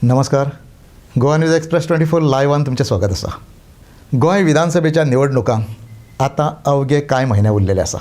नमस्कार. Goa news express 24 लायव्हान तुमचे स्वागत आसा. गोंय विधानसभेच्या निवडणुकांक आतां अवघे कांय म्हयने उरलेले आसा.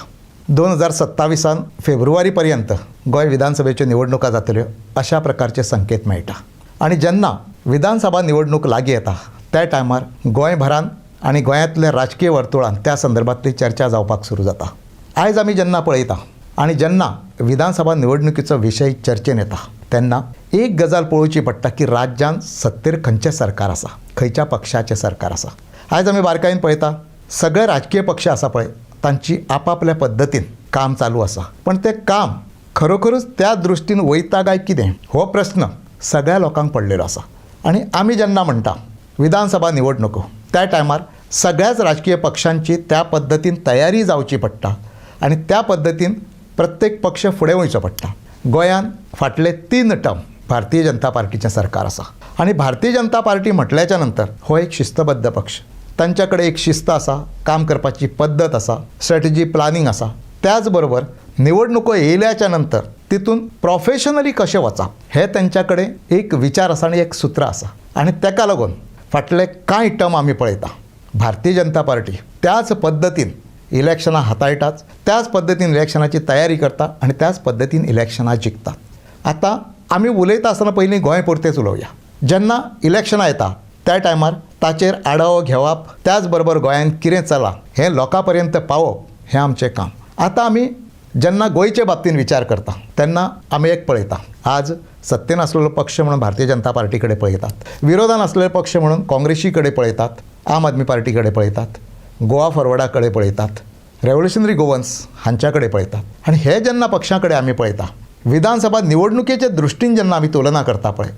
2027 फेब्रुवारी पर्यंत गोंय विधानसभेच्यो निवडणुका जातल्यो अशा प्रकारचे संकेत मेळटा. आनी जेन्ना विधानसभा निवडणूक लागीं येता त्या टायमार गोंयभरान आनी गोंयांतल्या राजकीय वर्तुळांत त्या संदर्भांतली चर्चा जावपाक सुरू जाता. आयज आमी जेन्ना पळयता आनी जेन्ना विधानसभा निवडणुकीचो विशय चर्चेन येता तेन्ना एक गजाल पळोवची पडटा की राज्यान सत्तेर खंयचें सरकार आसा, खंयच्या पक्षाचें सरकार आसा. आयज आमी बारकायेन पळयता सगळे राजकीय पक्ष आसा पळय तांची आपापल्या पद्दतीन काम चालू आसा. पण तें काम खरोखरूच त्या दृश्टीन वयता काय कितें हो प्रस्न सगळ्या लोकांक पडलेलो आसा. आनी आमी जेन्ना म्हणटा विधानसभा निवडणुको त्या टायमार सगळ्याच राजकीय पक्षांची त्या पद्दतीन तयारी जावची पडटा आनी त्या पद्दतीन प्रत्येक पक्ष फुडें वयचो पडटा. गोंयान फाटले 3 टर्म भारतीय जनता पार्टीचें सरकार आसा आनी भारतीय जनता पार्टी म्हटल्याच्या नंतर हो एक शिस्तबद्ध पक्ष. तांच्या कडेन एक शिस्त आसा, काम करपाची पद्दत आसा, स्ट्रॅटेजी प्लॅनिंग आसा. त्याच बरोबर निवडणुको येयल्याच्या नंतर तितून प्रोफेशनली कशें वचप हे तांच्या कडेन एक विचार आसा आनी एक सूत्र आसा. आनी तेका लागून फाटले कांय टर्म आमी पळयता भारतीय जनता पार्टी त्याच पद्दतीन इलेक्शनां हाताळटाच, त्याच पद्दतीन इलेक्शनाची तयारी करता आनी त्याच पद्दतीन इलेक्शनां जिखतात. आतां आमी उलयता आसतना पयलीं गोंय पुरतेंच उलोवया. जेन्ना इलेक्शनां येता त्या टायमार ताचेर आढावो घेवप, त्याच बरोबर गोंयांत कितें चला हें लोकां पर्यंत पावोवप हें आमचें काम. आतां आमी जेन्ना गोंयचे बाबतीन विचार करता तेन्ना आमी एक पळयता आज सत्तेन आसलेलो पक्ष म्हणून भारतीय जनता पार्टी कडेन पळयतात, विरोधान आसलेले पक्ष म्हणून काँग्रेसी कडेन पळयतात, आम आदमी पार्टी कडेन पळयतात, गोवा फॉरवर्डा कडेन पळयतात, रेव्होल्युशनरी गोवन्स हांच्या कडेन पळयतात. आनी हे जेन्ना पक्षां कडेन आमी पळयता विधानसभा निवडणुकेचे दृश्टीन जेन्ना आमी तुलना करता पळय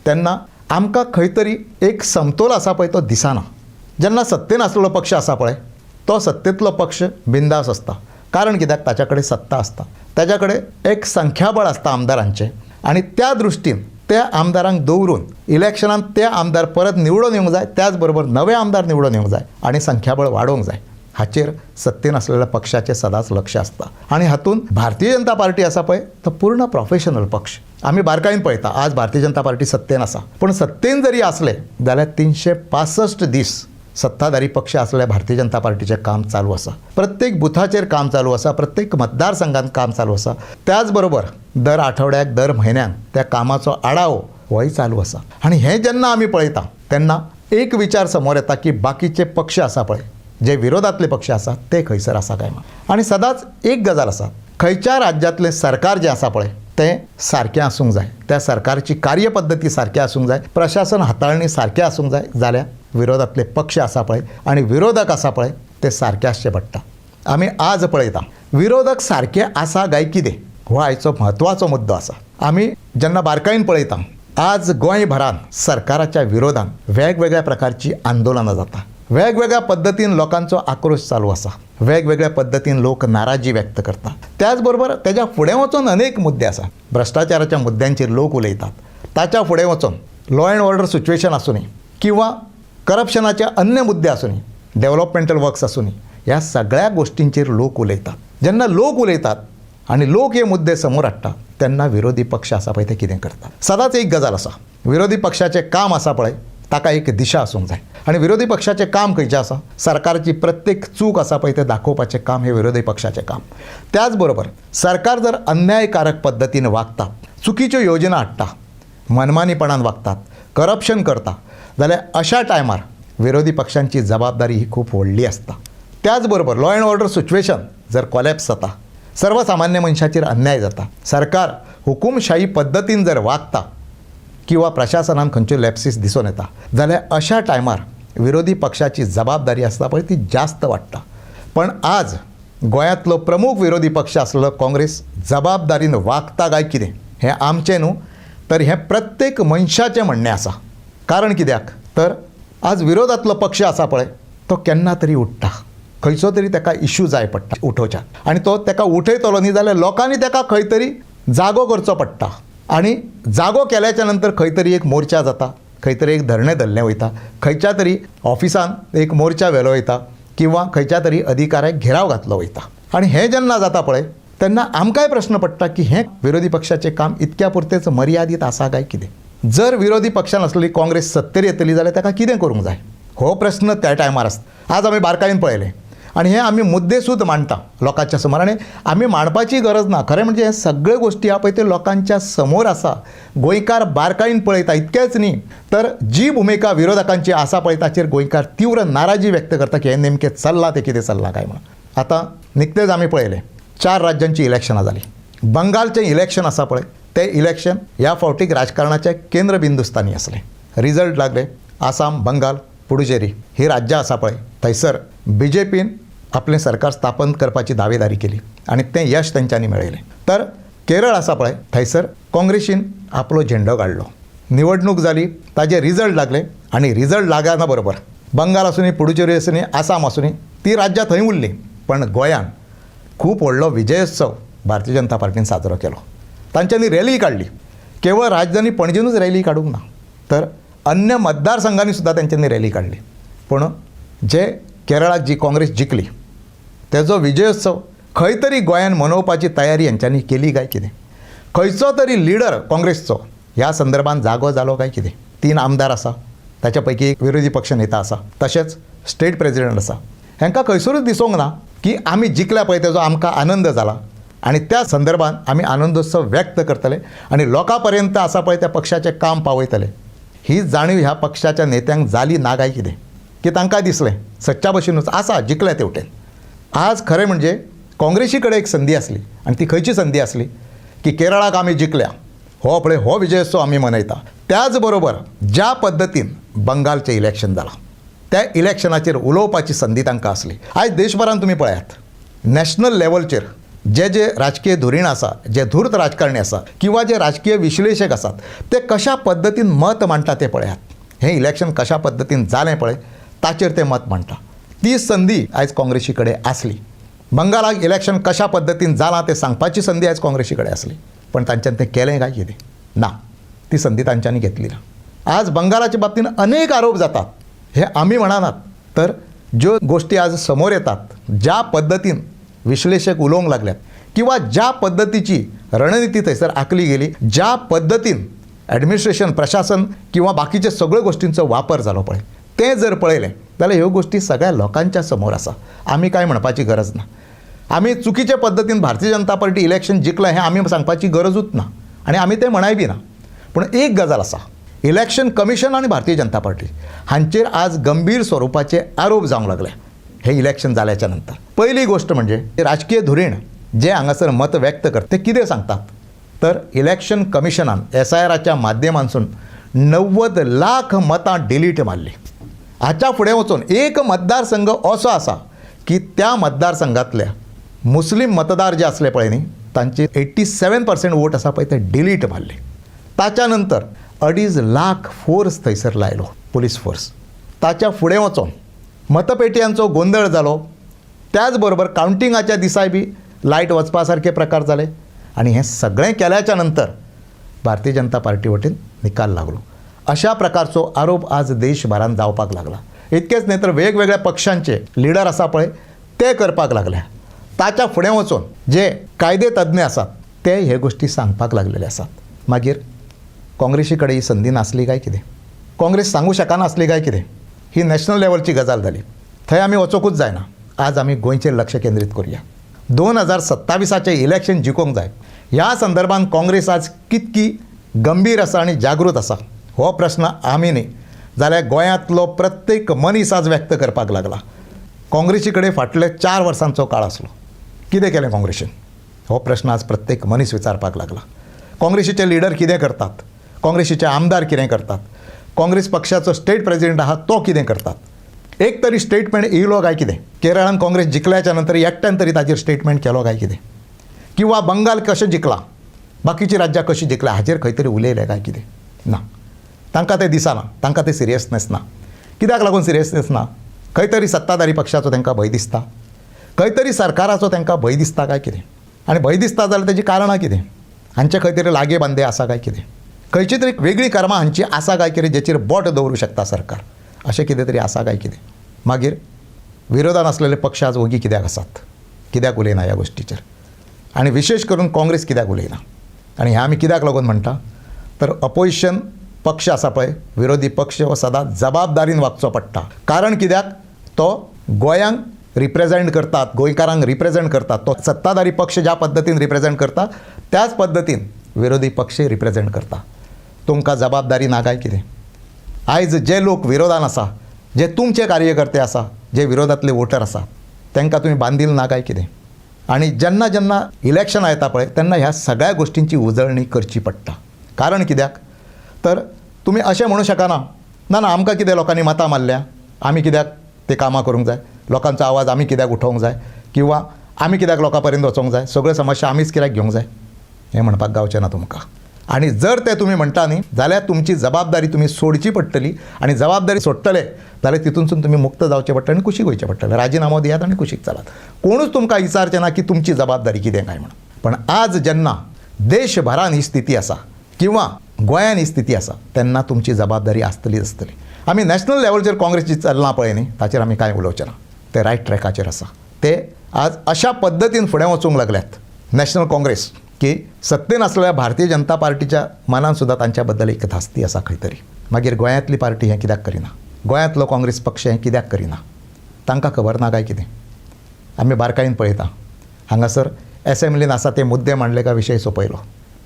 तेन्ना आमकां खंय तरी एक समतोल आसा पळय तो दिसना. जेन्ना सत्तेन आसलेलो पक्ष आसा पळय तो सत्तेंतलो पक्ष बिंदास आसता. कारण कित्याक ताच्या कडेन सत्ता आसता, ताच्या कडेन एक संख्याबळ आसता आमदारांचें आनी त्या दृश्टीन त्या आमदारांक दवरून इलेक्शनांत ते आमदार परत निवडून येवंक जाय, त्याच बरोबर नवे आमदार निवडून येवंक जाय आनी संख्याबळ वाडोवंक जाय. हाचेर सत्तेन आसलेल्या पक्षाचें सदांच लक्ष आसता. आनी हातूंत भारतीय जनता पार्टी आसा पळय तो पूर्ण प्रोफेशनल पक्ष. आमी बारकायेन पळयता आज भारतीय जनता पार्टी सत्तेन आसा, पूण सत्तेन जरी आसले जाल्यार 365 दीस सत्ताधारी पक्ष आसलेल्या भारतीय जनता पार्टीचें काम चालू आसा. प्रत्येक बुथाचेर काम चालू आसा, प्रत्येक मतदारसंघात काम चालू आसा. त्याच बरोबर दर आठवड्याक दर म्हयन्याक त्या कामाचो आढावो होय चालू आसा. आनी हें जेन्ना आमी पळयता तेन्ना एक विचार समोर येता की बाकीचे पक्ष आसा पळय जे विरोधातले पक्ष आसा ते खंयसर आसा काय म्हणून. आनी सदांच एक गजाल आसा, खंयच्या राज्यांतलें सरकार जें आसा पळय तें सारकें आसूंक जाय, त्या सरकारची कार्यपद्दती सारकी आसूंक जाय, प्रशासन हाताळणी सारकें आसूंक जाय. जाल्यार विरोधातले पक्ष आसा पळय आनी विरोधक आसा पळय ते सारके आसचे पडटा. आमी आज पळयता विरोधक सारके आसा काय कितें हो आयचो म्हत्वाचो मुद्दो आसा. आमी जेन्ना बारकायेन पळयता आज गोंयभरान सरकाराच्या विरोधान वेगवेगळ्या प्रकारची आंदोलनां जाता, वेगवेगळ्या पद्दतीन लोकांचो आक्रोश चालू आसा, वेगवेगळ्या पद्दतीन लोक नाराजी व्यक्त करतात. त्याच बरोबर तेज्या फुडें वचून अनेक मुद्दे आसा. भ्रश्टाचाराच्या मुद्द्यांचेर लोक उलयतात. ताच्या फुडें वचून लॉ अँड ऑर्डर सिच्युएशन आसूं किंवा करप्शनाचे अन्य मुद्दे आसूं, डेव्हलपमेंटल वर्क्स आसूं, ह्या सगळ्या गोष्टींचेर लोक उलयतात. जेन्ना लोक उलयतात आनी लोक हे मुद्दे समोर हाडटात तेन्ना विरोधी पक्ष आसा पळय ते कितें करतात. सदांच एक गजाल आसा, विरोधी पक्षाचें काम आसा पळय ताका एक दिशा आसूंक जाय. आनी विरोधी पक्षाचें काम खंयचें आसा, सरकारची प्रत्येक चूक आसा पळय तें दाखोवपाचें काम हे विरोधी पक्षाचें काम. त्याच बरोबर सरकार जर अन्यायकारक पद्दतीन वागता, चुकीच्यो योजना हाडटा, मनमानीपणान वागतात, करप्शन करता जाल्यार अशा टायमार विरोधी पक्षांची जबाबदारी ही खूब व्हडली आसता. त्याच बरोबर लॉ अँड ऑर्डर सिच्युएशन जर कॉलॅप्स जाता, सर्वसामान्य मनशाचेर अन्याय जाता, सरकार हुकुमशाही पद्दतीन जर वागता किंवा प्रशासनान खंयच्यो लॅप्सीस दिसून येता जाल्यार अशा टायमार विरोधी पक्षाची जबाबदारी आसता पळय ती जास्त वाडटा. पण आज गोंयांतलो प्रमुख विरोधी पक्ष आसलो काँग्रेस जबाबदारीन वागता काय कितें हें आमचें न्हू तर हें प्रत्येक मनशाचें म्हणणें आसा. कारण कित्याक तर आज विरोधातलो पक्ष आसा पळय तो केन्ना तरी उठ्ठा, खंयचो तरी ताका इश्यू जाय पडटा उठोवच्या आनी तो ताका उठयतलो न्ही जाल्यार लोकांनी ताका खंय तरी जागो करचो पडटा. आनी जागो केल्याच्या नंतर खंय तरी एक मोर्चा जाता, खंय तरी एक धरणें धरलें वयता, खंयच्या तरी ऑफिसान एक मोर्चा व्हेलो वयता किंवा खंयच्या तरी अधिकाऱ्याक घेराव घातलो वयता. आनी हें जेन्ना जाता पळय तेन्ना आमकांय प्रश्न पडटा की हें विरोधी पक्षाचें काम इतक्या पुरतेंच मर्यादीत आसा काय कितें. जर विरोधी पक्षान आसलेली काँग्रेस सत्तेर येतली जाल्यार ताका कितें करूंक जाय हो प्रश्न त्या टायमार आसता. आज आमी बारकायेन पळयलें आनी हे आमी मुद्देसूद मांडटा लोकांच्या समोर. आनी आमी मांडपाची गरज ना. खरें म्हणजे हे सगळ्यो गोश्टी आहा पळय त्यो लोकांच्या समोर आसा. गोंयकार बारकायेन पळयता. इतकेंच न्ही तर जी भुमिका विरोधकांची आसा पळय ताचेर गोंयकार तीव्र नाराजी व्यक्त करता की हें नेमकें चल्लां तें कितें चल्लां काय म्हणून. आतां निकतेंच आमी पळयलें 4 राज्यांची इलेक्शनां जालीं. बंगालचें इलेक्शन आसा पळय तें इलेक्शन ह्या फावटीक राजकारणाचें केंद्रबिंदूस्थानी आसलें. रिजल्ट लागले. आसाम, बंगाल, पुडुचेरी ही राज्यां आसा पळय थंयसर BJPन आपलें सरकार स्थापन करपाची दावेदारी केली आनी तें यश तेंच्यांनी मेळयलें. तर केरळ आसा पळय थंयसर काँग्रेसीन आपलो झेंडो काडलो. निवडणूक जाली, ताजे रिजल्ट लागले आनी रिजल्ट लागना बरोबर बंगाल आसूनी, पुडुचेरी आसूनी, आसाम आसूनी ती राज्यां थंय उरलीं. पण गोंयान खूब व्हडलो विजयोत्सव भारतीय जनता पार्टीन साजरो केलो. तांच्यांनी रॅली काडली. केवळ राजधानी पणजेनूच रॅली काडूंक ना तर अन्य मतदारसंघांनी सुद्दां तेंच्यांनी रॅली काडली. पूण जे केरळाक जी काँग्रेस जिखली तेजो विजयोत्सव खंय तरी गोंयान मनोवपाची तयारी हेंच्यांनी केली काय कितें? खंयचो तरी लिडर काँग्रेसचो ह्या संदर्भात जागो जालो काय कितें? 3 आमदार आसा, ताच्या पैकी एक विरोधी पक्ष नेता आसा, तशेंच स्टेट प्रेजिडेंट आसा. हेंकां खंयसरूच दिसूंक ना की आमी जिखल्या पळय तेजो आमकां आनंद जाला आनी त्या संदर्भात आमी आनंदोत्सव व्यक्त करतले आनी लोकां पर्यंत आसा पळय त्या पक्षाचें काम पावयतले. ही जाणीव ह्या पक्षाच्या नेत्यांक जाली ना काय कितें? की तांकां दिसलें सच्च्या भशेनूच आसा जिखल्या तेवटेन. आज खरें म्हणजे काँग्रेसी कडेन एक संदी आसली आनी ती खंयची संदी आसली की केरळाक आमी जिखल्या हो पळय हो विजयोत्सव आमी मनयता. त्याच बरोबर ज्या पद्दतीन बंगालचें इलेक्शन जालां त्या इलेक्शनाचेर उलोवपाची संदी तांकां आसली. आयज देशभरांत तुमी पळयात नॅशनल लेवलचेर जे राजकीय धुरीण आसा, जे धूर्त राजकारणी आसा किंवा जे राजकीय विश्लेशक आसात ते कशा पद्दतीन मत मांडटा ते पळयात. हें इलेक्शन कशा पद्दतीन जालें पळय ताचेर ते मत मांडटा. ती संदी आयज काँग्रेसी कडेन आसली. बंगालाक इलेक्शन कशा पद्दतीन जालां तें सांगपाची संदी आयज काँग्रेसी कडेन आसली. पण तांच्यान तें केलें काय कितें? ना, ती संदी तांच्यांनी घेतली ना. आज बंगालाच्या बाबतीन अनेक आरोप जातात. हे आमी म्हणनात तर ज्यो गोश्टी आज समोर येतात, ज्या पद्दतीन विश्लेशक उलोवंक लागल्यात किंवा ज्या पद्दतीची रणनिती थंयसर आंखली गेली, ज्या पद्दतीन ॲडमिनिस्ट्रेशन, प्रशासन किंवा बाकीच्या सगळ्यो गोश्टींचो वापर जालो पळय तें जर पळयलें जाल्यार ह्यो गोश्टी सगळ्या लोकांच्या समोर आसा. आमी कांय म्हणपाची गरज ना. आमी चुकीचे पद्दतीन भारतीय जनता पार्टी इलेक्शन जिखलां हें आमी सांगपाची गरजूच ना आनी आमी तें म्हणाय बी ना. पूण एक गजाल आसा, इलेक्शन कमिशन आनी भारतीय जनता पार्टी हांचेर आज गंभीर स्वरुपाचे आरोप जावंक लागले हे इलेक्शन जाल्याच्या नंतर. पहिली गोष्ट म्हणजे राजकीय धुरीण जे हांगासर मत व्यक्त करता ते कितें सांगतात तर इलेक्शन कमिशनान SIRच्या माध्यमांसून 90 लाख मतां डिलीट मारली. हाच्या फुडें वचून एक मतदारसंघ असो आसा की त्या मतदारसंघातल्या मुस्लीम मतदार जे असले पळय न्ही तांचे 87% वोट आसा पळय ते डिलीट मारले. ताच्या नंतर 2.5 लाख फोर्स थंयसर लायलो, पुलीस फोर्स. ताच्या फुडें वचून मतपेटयांचो गोंधळ जालो. त्याच बरोबर कावंटिंगाच्या दिसाय बी लायट वचपा सारके प्रकार जाले आनी हें सगळें केल्याच्या नंतर भारतीय जनता पार्टी वटेन निकाल लागलो. अशा प्रकारचो आरोप आज देशभरांत जावपाक लागला. इतकेंच न्ही तर वेगवेगळ्या पक्षांचे लिडर आसा पळय ते करपाक लागले. ताच्या फुडें वचून जे कायदे तज्ञ आसात ते हे गोश्टी सांगपाक लागलेले आसात. मागीर काँग्रेसी कडेन ही संदी नासली काय कितें? काँग्रेस सांगू शकनासली काय कितें? ही नॅशनल लेवलची गजाल जाली. थंय आमी वचोंकूच जायना. आज आमी गोंयचेर लक्ष केंद्रीत करुया. 2027चें इलेक्शन जिखोवंक जाय. ह्या संदर्भात काँग्रेस आज कितकी गंभीर आसा आनी जागृत आसा हो प्रश्न आमी न्ही जाल्यार गोंयांतलो प्रत्येक मनीस आज व्यक्त करपाक लागला. काँग्रेसी कडेन फाटले 4 वर्सांचो काळ आसलो. कितें केलें काँग्रेसीन हो प्रश्न आज प्रत्येक मनीस विचारपाक लागला. काँग्रेसीचे लिडर कितें करतात, काँग्रेसीचे आमदार कितें करतात, काँग्रेस पक्षाचो स्टेट प्रेजिडेंट आहा तो कितें करतात. एक तरी स्टेटमेंट येयलो काय कितें? केरळान काँग्रेस जिखल्याच्या नंतर एकट्यान तरी ताचेर स्टेटमेंट केलो काय कितें? किंवा बंगाल कशें जिखला, बाकीची राज्यां कशीं जिखल्या हाचेर खंय तरी उलयलें काय कितें? ना, तांकां तें दिसना. तांकां तें सिरियसनेस ना. कित्याक लागून सिरियसनेस ना? खंय तरी सत्ताधारी पक्षाचो तांकां भंय दिसता, खंय तरी सरकाराचो तांकां भंय दिसता काय कितें? आनी भंय दिसता जाल्यार तेजी कारणां कितें? हांचे खंय तरी लागे बांदे आसा काय कितें? खंयची तरी वेगळी कर्मां हांची आसा काय कितें जेचेर बोट दवरूं शकता सरकार? अशें कितें तरी आसा काय कितें? मागीर विरोधान आसलेले पक्ष आज ओगी कित्याक आसात? कित्याक उलयना ह्या गोश्टीचेर? आनी विशेश करून काँग्रेस कित्याक उलयना? आनी हें आमी कित्याक लागून म्हणटा तर अपोजिशन पक्ष आसा पळय विरोधी पक्ष हो सदांच जबाबदारीन वागचो पडटा. कारण कित्याक तो गोंयांक रिप्रेझेंट करतात, गोंयकारांक रिप्रेझेंट करतात. तो सत्ताधारी पक्ष ज्या पद्दतीन रिप्रेझेंट करता त्याच पद्दतीन विरोधी पक्ष रिप्रेझेंट करता. तुमकां जबाबदारी ना काय कितें? आयज जे लोक विरोधान आसा, जे तुमचे कार्यकर्ते आसा, जे विरोधातले वोटर आसा, तांकां तुमी बांदील ना काय कितें? आनी जेन्ना जेन्ना इलेक्शनां येता पळय तेन्ना ह्या सगळ्या गोश्टींची उजळणी करची पडटा. कारण कित्याक तर तुमी अशें म्हणूं शकना ना ना आमकां कितें लोकांनी मतां मारल्या, आमी कित्याक ते कामां करूंक जाय, लोकांचो आवाज आमी कित्याक उठोवंक जाय, किंवा आमी कित्याक लोकां पर्यंत वचोंक जाय, सगळ्यो समस्या आमीच कित्याक घेवंक जाय, हें म्हणपाक गावचें ना तुमकां. आनी जर ते तुमी म्हणटा न्ही जाल्यार तुमची जबाबदारी तुमी सोडची पडटली. आनी जबाबदारी सोडटले जाल्यार तितूनसून तुमी मुक्त जावचें पडटलें आनी कुशीक वयचें पडटलें. राजिनामो दियात आनी कुशीक चलात. कोणूच तुमकां विचारचें ना की तुमची जबाबदारी कितें काय म्हणून. पण आज जेन्ना देशभरान ही स्थिती आसा किंवा गोंयान ही स्थिती आसा तेन्ना तुमची जबाबदारी आसतलीच आसतली. आमी नॅशनल लेवलचेर काँग्रेस जी चल्लां पळय न्ही ताचेर आमी कांय उलोवचें ना. ते रायट ट्रॅकाचेर आसा. ते आज अशा पद्दतीन फुडें वचूंक लागल्यात नॅशनल काँग्रेस की सत्तेन आसलेल्या भारतीय जनता पार्टीच्या मनान सुद्दां तांच्या बद्दल एक धास्ती आसा खंय तरी. मागीर गोंयांतली पार्टी हें कित्याक करिना, गोंयांतलो काँग्रेस पक्ष हें कित्याक करिना, तांकां खबर ना काय कितें? आमी बारकायेन पळयता हांगासर एसेंब्लीन आसा ते मुद्दे मांडले काय विशय सोंपयलो.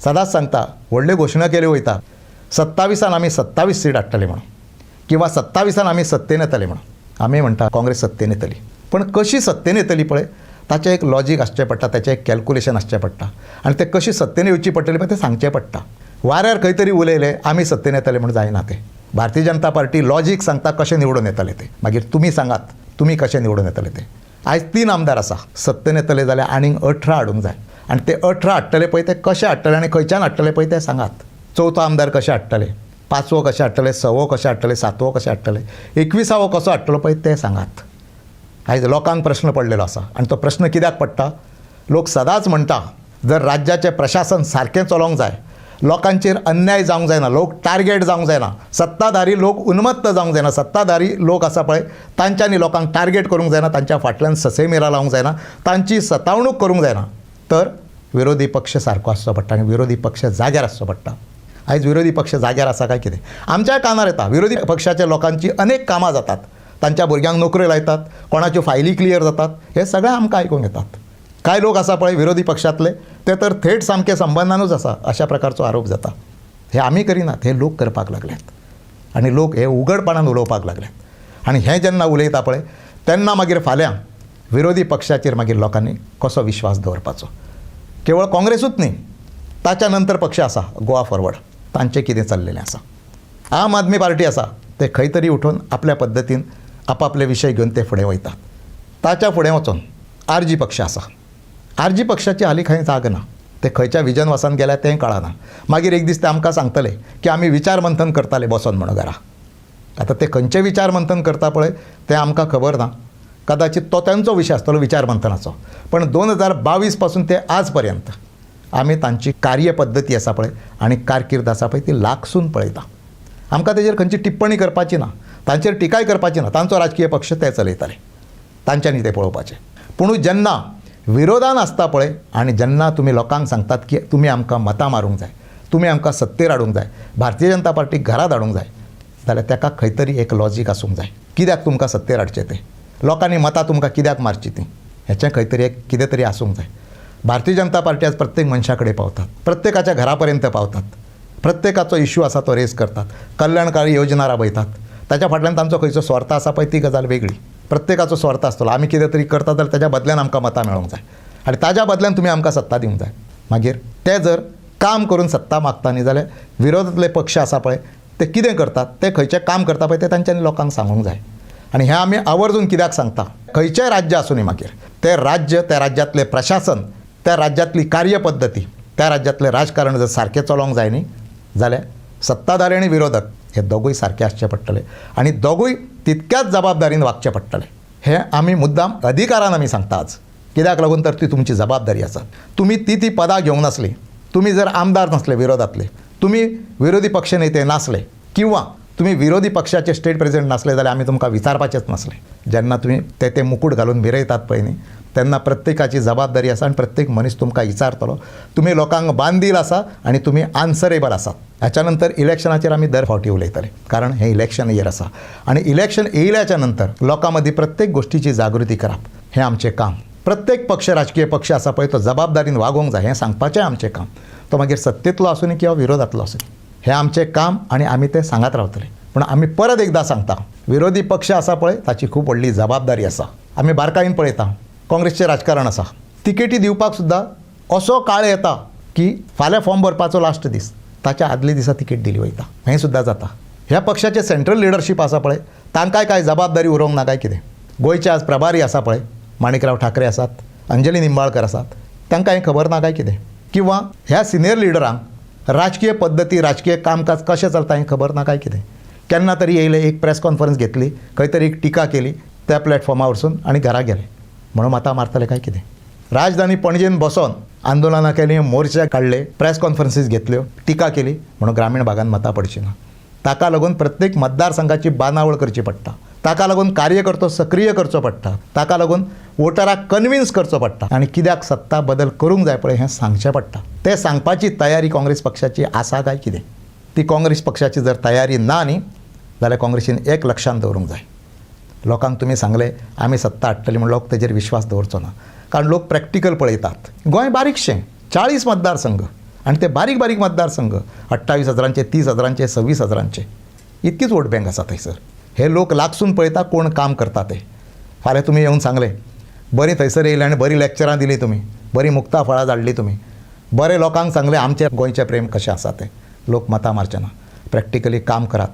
सदांच सांगता व्हडल्यो घोशणा केल्यो वयता 27 आमी 27 सीट हाडटले म्हणून, किंवा 27 आमी सत्तेन येतले म्हणून. आमी म्हणटा काँग्रेस सत्तेन येतली. पण कशी सत्तेन येतली पळय ताचें एक लॉजीक आसचें पडटा, ताचें एक कॅल्क्युलेशन आसचें पडटा. आनी ते कशी सत्तेन येवची पडटली पळय तें सांगचें पडटा. वाऱ्यार खंय तरी उलयले आमी सत्तेन येतले म्हणून जायना. ते भारतीय जनता पार्टी लॉजीक सांगता कशें निवडून येतले ते. मागीर तुमी सांगात तुमी कशें निवडून येतले ते. आयज 3 आमदार आसा, सत्तेन येतले जाल्यार आनीक 18 हाडूंक जाय. आनी ते 18 हाडटले पळय ते कशें हाडटले आनी खंयच्यान हाडटले पळय तें सांगात. 4थो आमदार कशें हाडटले, 5वो कशें हाडटले, 6वो कशें हाडटले, 7वो कशें हाडटले, 21वो कसो हाडटलो पळय तें सांगात. आयज लोकांक प्रश्न पडलेलो आसा. आनी तो प्रश्न कित्याक पडटा? लोक सदांच म्हणटा जर राज्याचें प्रशासन सारकें चलोवंक जाय, लोकांचेर अन्याय जावंक जायना, लोक टार्गेट जावंक जायना, सत्ताधारी लोक उन्मत्त जावंक जायना, सत्ताधारी लोक आसा पळय तांच्यांनी लोकांक टार्गेट करूंक जायना, तांच्या फाटल्यान ससेमिरा लावंक जायना, तांची सतावणूक करूंक जायना, तर विरोधी पक्ष सारको आसचो पडटा आनी विरोधी पक्ष जाग्यार आसचो पडटा. आयज विरोधी पक्ष जाग्यार आसा काय कितें? आमच्या कानार येता विरोधी पक्षाच्या लोकांची अनेक कामां जातात, तांच्या भुरग्यांक नोकऱ्यो लायतात, कोणाच्यो फायली क्लियर जातात, हे सगळें आमकां आयकूंक येतात. कांय लोक आसा पळय विरोधी पक्षांतले ते तर थेट सामके संबंधानूच आसा अशा प्रकारचो आरोप जाता. हे आमी करिनात, हे लोक करपाक लागल्यात. आनी लोक हे उघडपणान उलोवपाक लागल्यात. आनी हें जेन्ना उलयता पळय तेन्ना मागीर फाल्यां विरोधी पक्षाचेर मागीर लोकांनी कसो विश्वास दवरपाचो? केवळ काँग्रेसूच न्ही, ताच्या नंतर पक्ष आसा गोवा फॉरवर्ड, तांचें कितें चल्लेलें आसा. आम आदमी पार्टी आसा ते खंय तरी उठून आपल्या पद्दतीन आपापले विशय घेवन ते फुडें वयतात. ताच्या फुडें वचून आरजी पक्ष आसा. आरजी पक्षाची हालीं खंय जाग ना. ते खंयच्या विजन वसान गेल्यार तें कळना. मागीर एक दीस ते आमकां सांगतले की आमी विचार मंथन करताले बसोन म्हणून घरा. आतां ते खंयचें विचार मंथन करता पळय तें आमकां खबर ना. कदाचित तो तांचो विशय आसतलो विचार मंथनाचो. पण 2022 पासून ते आज पर्यंत आमी तांची कार्यपद्दती आसा पळय आनी कारकीर्द आसा पळय ती लागसून पळयता. आमकां तेजेर खंयची टिप्पणी करपाची ना, तांचेर टिकाय करपाची ना. तांचो राजकीय पक्ष ते चलयताले, तांच्यांनी ते पळोवपाचें. पूण जेन्ना विरोधान आसता पळय आनी जेन्ना तुमी लोकांक सांगतात की तुमी आमकां मतां मारूंक जाय, तुमी आमकां सत्तेर हाडूंक जाय, भारतीय जनता पार्टीक घरात हाडूंक जाय, जाल्यार ताका खंय तरी एक लॉजीक आसूंक जाय. कित्याक तुमकां सत्तेर हाडचें तें, लोकांनी मतां तुमकां कित्याक मारची तीं, हेचें खंय तरी एक कितें तरी आसूंक जाय. भारतीय जनता पार्टी आज प्रत्येक मनशा कडेन पावतात, प्रत्येकाच्या घरा पर्यंत पावतात, प्रत्येकाचो इश्यू आसा तो रेज करतात, कल्याणकारी योजना राबयतात. ताच्या फाटल्यान तांचो खंयचो स्वार्थ आसा पळय ती गजाल वेगळी. प्रत्येकाचो स्वार्थ आसतलो. आमी कितें तरी करता जाल्यार ताच्या बदल्यान आमकां मतां मेळोंक जाय आनी ताच्या बदल्यान तुमी आमकां सत्ता दिवंक जाय. मागीर ते जर काम करून सत्ता मागता न्ही जाल्यार विरोधातले पक्ष आसा पळय ते कितें करतात, ते खंयचें काम करता पळय ते तांच्यांनी लोकांक सांगूंक जाय. आनी हें आमी आवर्जून कित्याक सांगता, खंयचेंय राज्य आसूं न्ही मागीर ते राज्य, त्या राज्यातलें प्रशासन, त्या राज्यातली कार्यपद्दती, त्या राज्यातलें राजकारण जर सारकें चलोवंक जाय न्ही जाल्यार सत्ताधारी आनी विरोधक हे दोगूय सारके आसचे पडटले आनी दोगूय तितक्याच जबाबदारीन वागचे पडटले. हें आमी मुद्दाम अधिकारान आमी सांगता आज. कित्याक लागून तर ती तुमची जबाबदारी आसा. तुमी ती पदां घेवंक नासली, तुमी जर आमदार नासले विरोधातले, तुमी विरोधी पक्ष नेते नासले किंवा तुमी विरोधी पक्षाचे स्टेट प्रेसिडेंट नासले जाल्यार आमी तुमकां विचारपाचेच नासले. जेन्ना तुमी ते मुकूट घालून भिरयतात पळय न्ही तेन्ना प्रत्येकाची जबाबदारी आसा आनी प्रत्येक मनीस तुमकां विचारतलो, तुमी लोकांक बांदील आसा आनी तुमी आन्सरेबल आसात. हाच्या नंतर इलेक्शनाचेर आमी दर फावटी उलयतले, कारण हें इलेक्शन इयर आसा आनी इलेक्शन येयल्याच्या नंतर लोकां मदीं प्रत्येक गोश्टीची जागृती करप हें आमचें काम. प्रत्येक पक्ष, राजकीय पक्ष आसा पळय तो जबाबदारीन वागोवंक जाय हें सांगपाचें आमचें काम. तो मागीर सत्तेंतलो आसूं किंवा विरोधांतलो आसूं, हें आमचें काम आनी आमी तें सांगत रावतले. पूण आमी परत एकदां सांगता, विरोधी पक्ष आसा पळय ताची खूब व्हडली जबाबदारी आसा. आमी बारकायेन पळयता काँग्रेसचें राजकारण आसा. तिकेटी दिवपाक सुद्दां असो काळ येता की फाल्यां फॉर्म भरपाचो लास्ट दीस, ताच्या आदले दिसा तिकेट दिली वयता. हें सुद्दां जाता. ह्या पक्षाचें सेंट्रल लिडरशीप आसा पळय तांकांय कांय जबाबदारी उरोवंक ना काय कितें. गोंयचे आज प्रभारी आसा पळय माणिकराव ठाकरे आसात, अंजली निंबाळकर आसात, तांकां हें खबर ना काय कितें. किंवा ह्या सिनियर लिडरांक राजकीय पद्दती, राजकीय कामकाज कशें चलता हें खबर ना काय कितें. केन्ना तरी येयले, एक प्रेस कॉन्फरन्स घेतली, खंय तरी एक टिका केली त्या प्लॅटफॉर्मार वचून आनी घरा गेले म्हणून माता मारतले काय कितें. राजधानी पणजेन बसोन आंदोलनां केलीं, मोर्चे काडले, प्रेस कॉन्फरन्सीस घेतल्यो, टिका केली म्हणून ग्रामीण भागांत मतां पडचीं ना. ताका लागून प्रत्येक मतदारसंघाची बांदावळ करची पडटा, ताका लागून कार्यकर्तो सक्रीय करचो पडटा, ताका लागून वोटराक कन्विन्स करचो पडटा आनी कित्याक सत्ता बदल करूंक जाय पळय हें सांगचें पडटा. तें सांगपाची तयारी काँग्रेस पक्षाची आसा काय कितें. ती काँग्रेस पक्षाची जर तयारी ना न्ही जाल्यार काँग्रेसीन एक लक्षांत दवरूंक जाय. लोकांक तुमी सांगले आमी सत्ता हाडटली म्हूण लोक तेजेर विश्वास दवरचो ना, कारण लोक प्रॅक्टिकल पळयतात. गोंय बारीकशें 40 मतदारसंघ आनी ते बारीक बारीक मतदारसंघ 28,000चे, 30,000चे, 26,000चे इतकीच वोट बँक आसा थंयसर. हे लोक लागसून पळयता कोण काम करता ते. फाल्यां तुमी येवन सांगले बरी थंयसर येयले आनी बरी लॅक्चरां दिली तुमी, बरी मुक्ता फळां धाडली तुमी, बरें लोकांक सांगलें आमचें गोंयचें प्रेम कशें आसा तें. लोक मतां मारचे ना. प्रॅक्टिकली काम करात.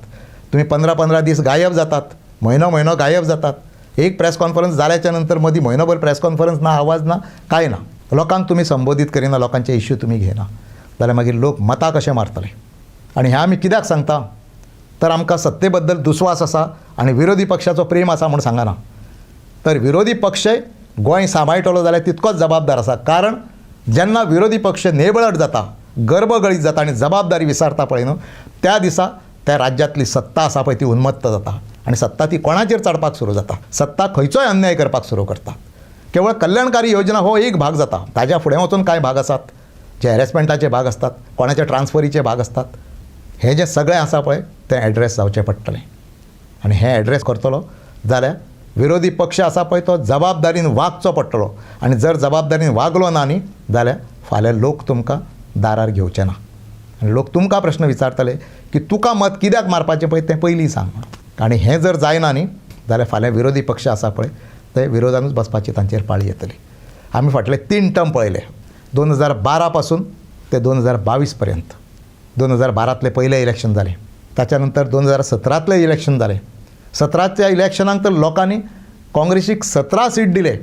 तुमी 15-15 दीस गायब जातात, म्हयनो गायब जातात. एक प्रेस कॉन्फरन्स जाल्याच्या नंतर मदीं म्हयनोभर प्रेस कॉन्फरन्स ना, आवाज ना, कांय ना. लोकांक तुमी संबोधीत करिना, लोकांचे इश्यू तुमी घेना जाल्यार मागीर लोक मतां कशें मारतले. आनी हें आमी कित्याक सांगता तर आमकां सत्ते बद्दल दुस्वास आसा आनी विरोधी पक्षाचो प्रेम आसा म्हूण सांगना. तर विरोधी पक्षय गोंय सांबाळटलो जाल्यार तितकोच जबाबदार आसा. कारण जेन्ना विरोधी पक्ष नेबळट जाता, गर्भगळीत जाता आनी जबाबदारी विसरता पळय न्हू, त्या दिसा त्या राज्यांतली सत्ता आसा पळय ती उन्मत्त जाता आनी सत्ता ती कोणाचेर चडपाक सुरू जाता. सत्ता खंयचोय अन्याय करपाक सुरू करता. केवळ कल्याणकारी योजना हो एक भाग जाता, ताज्या फुडें वचून कांय भाग आसात जे हॅरेसमेंटाचे भाग असतात, कोणाचे ट्रान्सफरीचे भाग असतात. हे जे सगळें आसा पळय तें एड्रेस जावचें पडटलें. आनी हें एड्रेस करतलो जाल्यार विरोधी पक्ष आसा पळय तो जबाबदारीन वागचो पडटलो. आनी जर जबाबदारीन वागलो ना न्ही जाल्यार फाल्यां लोक तुमकां दारार घेवचे ना आनी लोक तुमकां प्रश्न विचारतले की तुका मत कित्याक मारपाचें पळय तें पयलीं सांग. आनी हें जर जायना न्ही जाल्यार फाल्यां विरोधी पक्ष आसा पळय ते विरोधानूच बसपाची तांचेर पाळी येतली. आमी फाटले 3 टर्म पळयले, 2012 पासून ते 2022 पर्यंत. 2012तले पयलें इलेक्शन जालें, ताच्या नंतर 2017तलें इलेक्शन जालें. 17च्या इलेक्शनाक तर लोकांनी काँग्रेसीक 17 सीट दिले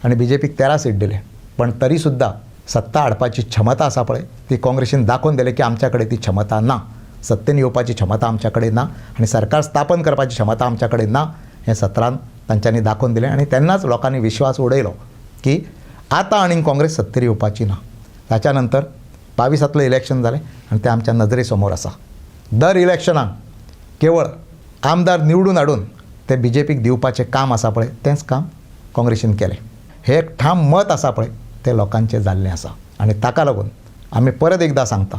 आनी BJPक 13 सीट दिले. पण तरी सुद्दां सत्ता हाडपाची क्षमता आसा पळय ती काँग्रेसीन दाखोवन दिलें की आमच्या कडेन ती क्षमता ना. सत्तेन येवपाची क्षमता आमच्या कडेन ना आनी सरकार स्थापन करपाची क्षमता आमच्या कडेन ना. हें 17 तांच्यांनी दाखोवन दिलें आनी तेन्नाच लोकांनी विश्वास उडयलो की आतां आनीक काँग्रेस सत्तेर येवपाची ना. ताच्या नंतर 22तलें इलेक्शन जालें आनी तें आमच्या नजरे समोर आसा. दर इलेक्शनाक केवळ आमदार निवडून हाडून ते BJPक दिवपाचें काम आसा पळय तेंच काम काँग्रेसीन केलें. हें एक ठाम मत आसा पळय तें लोकांचें जाल्लें आसा. आनी ताका लागून आमी परत एकदां सांगता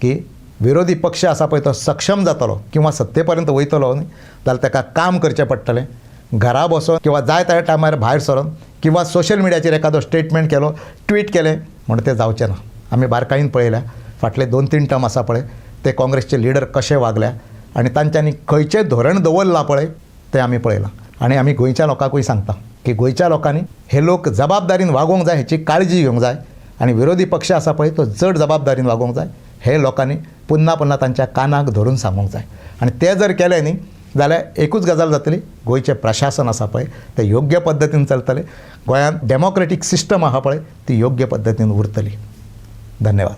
की विरोधी पक्ष आसा पळय तो सक्षम जातलो किंवा सत्ते पर्यंत वयतलो न्ही जाल्यार ताका काम करचें पडटलें. घरा बसून किंवा जाय त्या टायमार भायर सरून किंवा सोशल मिडियाचेर एखादो स्टेटमेंट केलो, ट्वीट केलें म्हण तें जावचें ना. आमी बारकायेन पळयल्या फाटले 2-3 टर्म आसा पळय ते काँग्रेसचे लिडर कशे वागल्या आनी तांच्यांनी खंयचें धोरण दवरलां पळय तें आमी पळयलां. आनी आमी गोंयच्या लोकांकूय सांगता की गोंयच्या लोकांनी हे लोक जबाबदारीन वागोवंक जाय, हेची काळजी घेवंक जाय. आनी विरोधी पक्ष आसा पळय तो चड जबाबदारीन वागोवंक जाय. हे लोकांनी पुन्हा तांच्या कानाक धरून सांगूंक जाय. आनी तें जर केलें न्ही जाल्यार एकूच गजाल जातली, गोंयचें प्रशासन आसा पळय तें योग्य पद्दतीन चलतलें. गोंयांत डेमोक्रेटीक सिस्टम आहा पळय ती योग्य पद्दतीन उरतली. धन्यवाद.